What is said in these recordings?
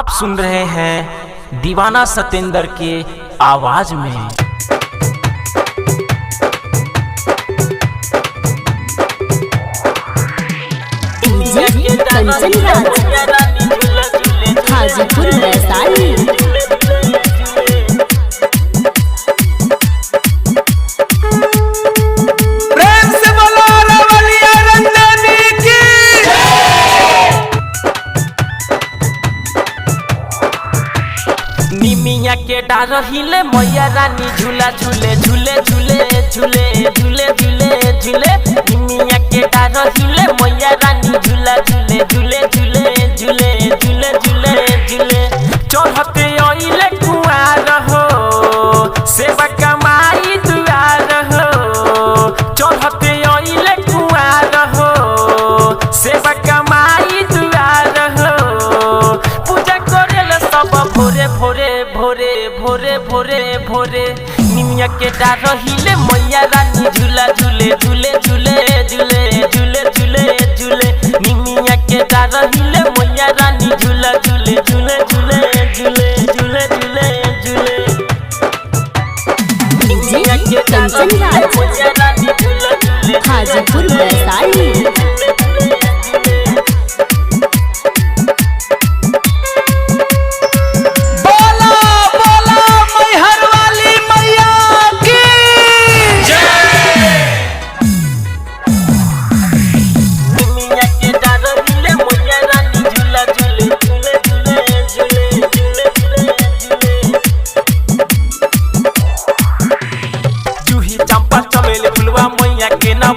आप सुन रहे हैं दीवाना सतेंद्र के आवाज में। हाजीपुर वैशाली। प्रेम से बोलो रवलिया रंजनी की। निमिया के डार हिले मैया रानी झूला झूले झूले झूले झूले झूले झूले झूले। निमिया के डार हिले मैया रानी झूला झूले झूले झूले झूले झूले झूले झूले। चढ़ते आइले कुआर हो सेवा कमाई दुआर हो। चढ़ते आइले कुआर हो सेवा कमाई दुआर हो। पूजा करेला सब भोरे भोरे भोरे भोरे भोरे भोरे। निमिया के डार हिले मैया रानी झूला झूले झूले झूले झूले झूले झूले झूले। निमिया के डार हिले मैया रानी झूला झूले झूले झूले झूले झूले झूले झूले। निमिया के डार हिले मैया रानी झूला झूले हाजीपुर वैशाली।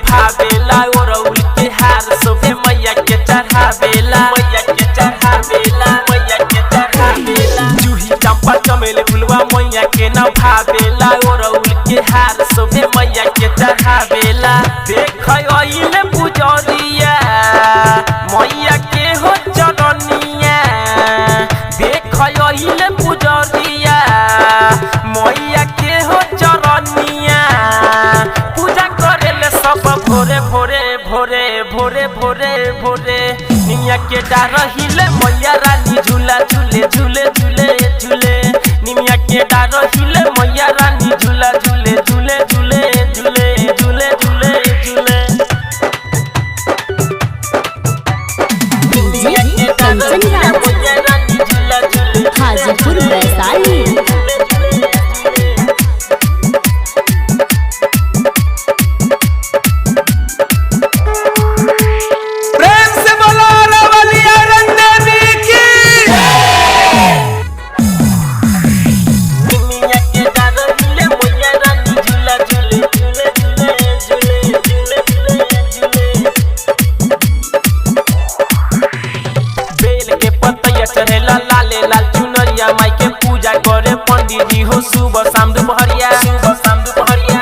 भावेला ओरउल के हार सोभे मैया के चढ़ावेला मैया के चढ़ावेला मैया के चढ़ावेला। जूही चंपा चमेली फुलवा मैया के न भावेला ओरउल के हार सोभे मैया के चढ़ावेला। देख आइले पुजरिया मैया के हो चरनिया। देख आइले पुजरिया मैया के हो चरनिया। पूजा करेले सब भोरे भोरे भोरे भोरे भोरे भोरे। निमिया के डार हिले मैया रानी झूला झूले झूले झूले झूले। निमिया के डार हिले मैया रानी झूला झूले झूले झूले झूले झूले झूले झूले। निमिया के डार हिले मैया रानी झूला झूले हाजीपुर वैशाली। माई के पूजा करे पंडित जी हो सुबह शाम दोपहरिया सुबह शाम दोपहरिया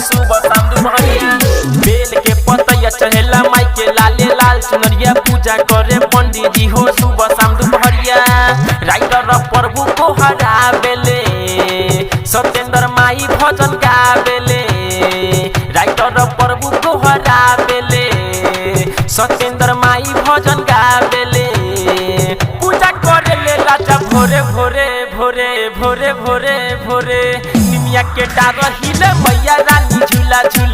सुबह शाम दोपहरिया। बेल के पतैया चढ़ेला माई के लाले लाल चुनरिया पूजा करे पंडित जी हो सुबह शाम दोपहरिया। राइटर प्रभु को हरावेले सतेंद्र माई भजन गावेले। राइटर प्रभु को हरावेले सतेंद्र माई भजन गावेले। पूजा करेले राजा भोरे भोरे भोरे भोरे भोरे भोरे। निमिया के डार हिले मैया रानी झूला झूले